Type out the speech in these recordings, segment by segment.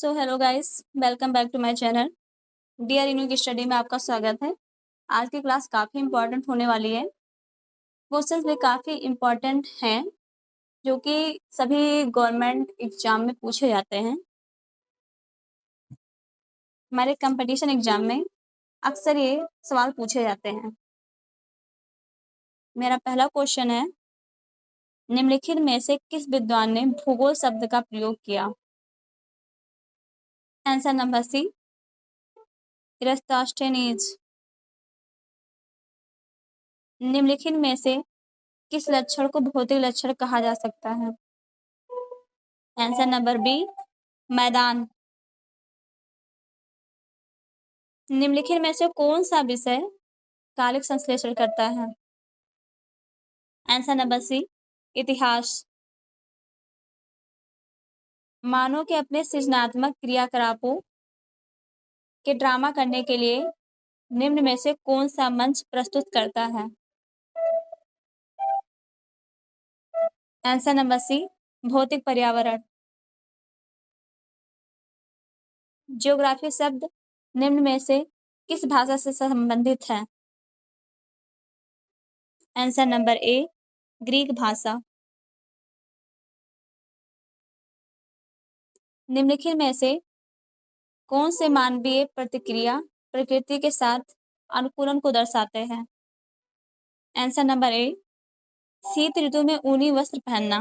So hello guys, welcome back to my channel. Dear इनू की study में आपका स्वागत है। आज की क्लास काफ़ी इम्पोर्टेंट होने वाली है। क्वेश्चंस भी काफ़ी इम्पोर्टेंट हैं जो कि सभी गवर्नमेंट एग्जाम में पूछे जाते हैं। हमारे कंपटीशन एग्जाम में अक्सर ये सवाल पूछे जाते हैं। मेरा पहला क्वेश्चन है, निम्नलिखित में से किस विद्वान ने भूगोल शब्द का प्रयोग किया? Answer number C, Eratosthenes. निम्नलिखित में से किस लक्षण को भौतिक लक्षण कहा जा सकता है? आंसर नंबर बी, मैदान। निम्नलिखित में से कौन सा विषय कालिक संश्लेषण करता है? आंसर नंबर सी, इतिहास। मानव के अपने सृजनात्मक क्रियाकलापों के ड्रामा करने के लिए निम्न में से कौन सा मंच प्रस्तुत करता है? आंसर नंबर सी, भौतिक पर्यावरण। ज्योग्राफी शब्द निम्न में से किस भाषा से संबंधित है? आंसर नंबर ए, ग्रीक भाषा। निम्नलिखित में से कौन से मानवीय प्रतिक्रिया प्रकृति के साथ अनुकूलन को दर्शाते हैं? आंसर नंबर ए, शीत ऋतु में ऊनी वस्त्र पहनना।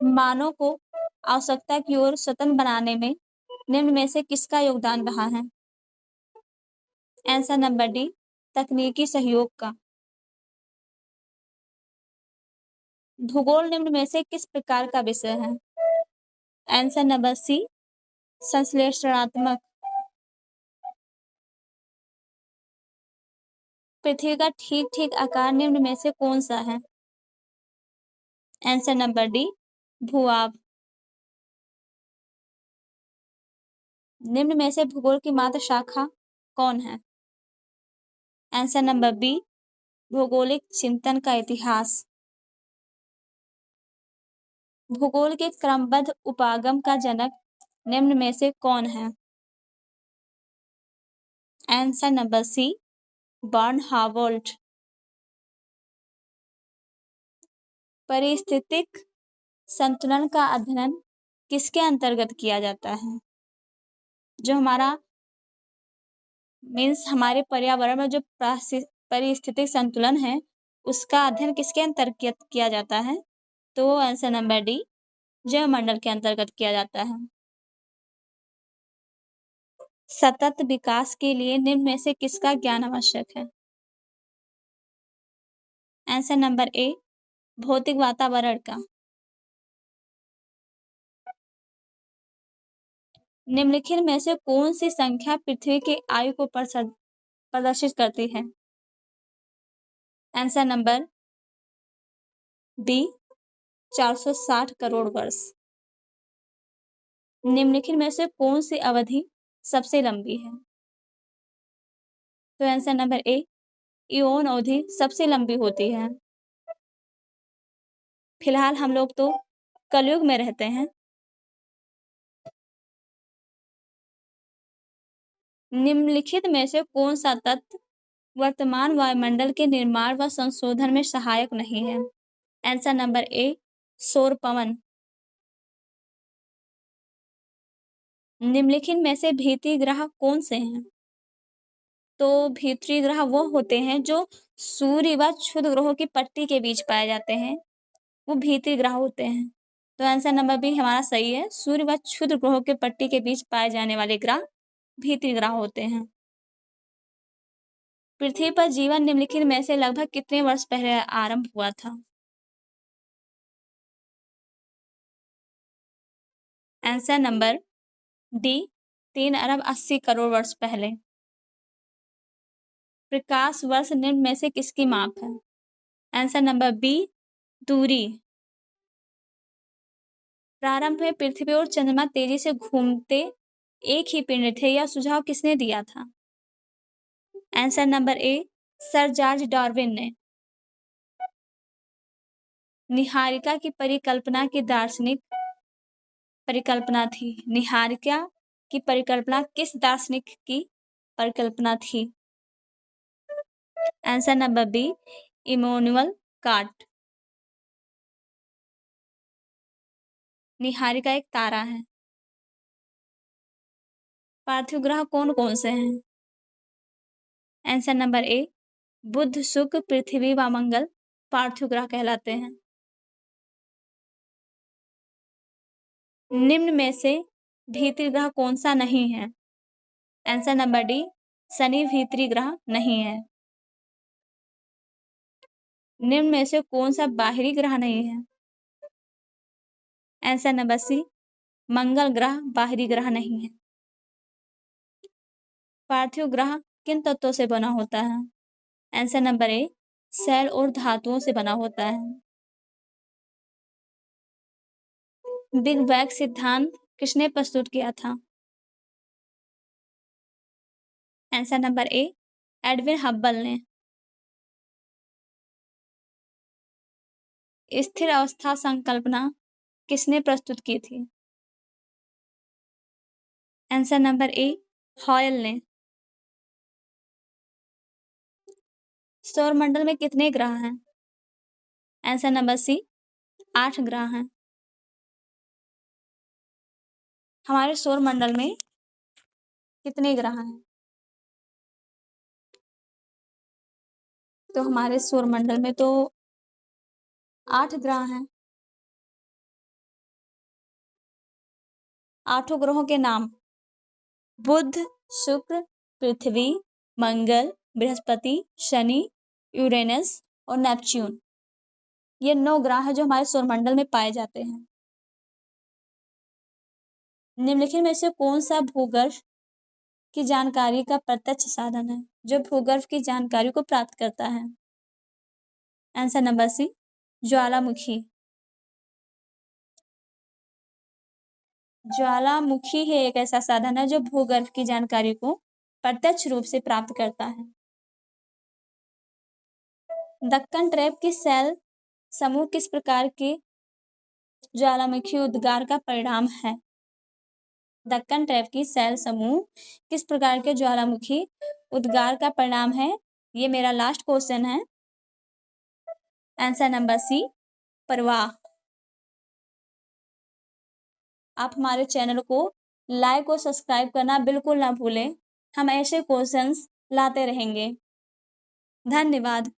मानव को आवश्यकता की ओर स्वतंत्र बनाने में निम्न में से किसका योगदान रहा है? आंसर नंबर डी, तकनीकी सहयोग का। भूगोल निम्न में से किस प्रकार का विषय है? आंसर नंबर सी, संश्लेषणात्मक। पृथ्वी का ठीक ठीक आकार निम्न में से कौन सा है? आंसर नंबर डी, भूभाग। निम्न में से भूगोल की मात्र शाखा कौन है? आंसर नंबर बी, भौगोलिक चिंतन का इतिहास। भूगोल के क्रमबद्ध उपागम का जनक निम्न में से कौन है? आंसर नंबर सी, बर्नहावोल्ट। परिस्थितिक संतुलन का अध्ययन किसके अंतर्गत किया जाता है? जो हमारा मीन्स हमारे पर्यावरण में जो परिस्थितिक संतुलन है उसका अध्ययन किसके अंतर्गत किया जाता है? तो आंसर नंबर डी, जैवमंडल के अंतर्गत किया जाता है। सतत विकास के लिए निम्न में से किसका ज्ञान आवश्यक है? आंसर नंबर ए, भौतिक वातावरण का। निम्नलिखित में से कौन सी संख्या पृथ्वी की आयु को प्रदर्शित करती है? आंसर नंबर बी, 460 करोड़ वर्ष। निम्नलिखित में से कौन सी अवधि सबसे लंबी है? तो आंसर नंबर ए, इओन अवधि सबसे लंबी होती है। फिलहाल हम लोग तो कलयुग में रहते हैं। निम्नलिखित में से कौन सा तत्व वर्तमान वायुमंडल के निर्माण व संशोधन में सहायक नहीं है? आंसर नंबर ए, सौर पवन। निम्नलिखित में से भीतरी ग्रह कौन से हैं? तो भीतरी ग्रह वो होते हैं जो सूर्य व क्षुद्र ग्रहों की पट्टी के बीच पाए जाते हैं, वो भीतरी ग्रह होते हैं। तो आंसर नंबर बी हमारा सही है। सूर्य व क्षुद्र ग्रहों के पट्टी के बीच पाए जाने वाले ग्रह भीतरी ग्रह होते हैं। पृथ्वी पर जीवन निम्नलिखित में से लगभग कितने वर्ष पहले आरंभ हुआ था? आंसर नंबर डी, 3 अरब 80 करोड़ वर्ष पहले। प्रकाश वर्ष निम्न में से किसकी माप है? आंसर नंबर बी, दूरी। प्रारंभ में पृथ्वी और चंद्रमा तेजी से घूमते एक ही पिंड थे, यह सुझाव किसने दिया था? Answer number A, sir George Darwin ने। निहारिका की परिकल्पना के दार्शनिक परिकल्पना थी? निहारिका की परिकल्पना किस दार्शनिक की परिकल्पना थी? Answer number B, Immanuel Kant. निहारिका एक तारा है। पार्थिव ग्रह कौन कौन से हैं? आंसर नंबर ए, बुध, शुक्र, पृथ्वी व मंगल पार्थिव ग्रह कहलाते हैं। निम्न में से भीतरी ग्रह कौन सा नहीं है? आंसर नंबर डी, शनि भीतरी ग्रह नहीं है। निम्न में से कौन सा बाहरी ग्रह नहीं है? आंसर नंबर सी, मंगल ग्रह बाहरी ग्रह नहीं है। पार्थिव ग्रह किन तत्वों से बना होता है? आंसर नंबर ए, सेल और धातुओं से बना होता है। बिग बैंग सिद्धांत किसने प्रस्तुत किया था? Answer number A, Edwin Hubble ने। स्थिर अवस्था संकल्पना किसने प्रस्तुत की थी? आंसर नंबर ए, हॉयल ने। सौरमंडल में कितने ग्रह हैं? आंसर नंबर सी, 8 ग्रह हैं। हमारे सौरमंडल में कितने ग्रह हैं? तो हमारे सौरमंडल में तो 8 ग्रह हैं। 8 ग्रहों के नाम: बुध, शुक्र, पृथ्वी, मंगल, बृहस्पति, शनि, यूरेनस और नेपच्यून। ये 9 ग्रह हैं जो हमारे सौरमंडल में पाए जाते हैं। निम्नलिखित में से कौन सा भूगर्भ की जानकारी का प्रत्यक्ष साधन है, जो भूगर्भ की जानकारी को प्राप्त करता है? आंसर नंबर सी, ज्वालामुखी। ज्वालामुखी ही एक ऐसा साधन है जो भूगर्भ की जानकारी को प्रत्यक्ष रूप से प्राप्त करता है। दक्कन ट्रैप की सेल समूह किस प्रकार के ज्वालामुखी उद्गार का परिणाम है? दक्कन ट्रैप की सेल समूह किस प्रकार के ज्वालामुखी उद्गार का परिणाम है? ये मेरा लास्ट क्वेश्चन है। आंसर नंबर सी, प्रवाह। आप हमारे चैनल को लाइक और सब्सक्राइब करना बिल्कुल ना भूलें। हम ऐसे क्वेश्चंस लाते रहेंगे। धन्यवाद।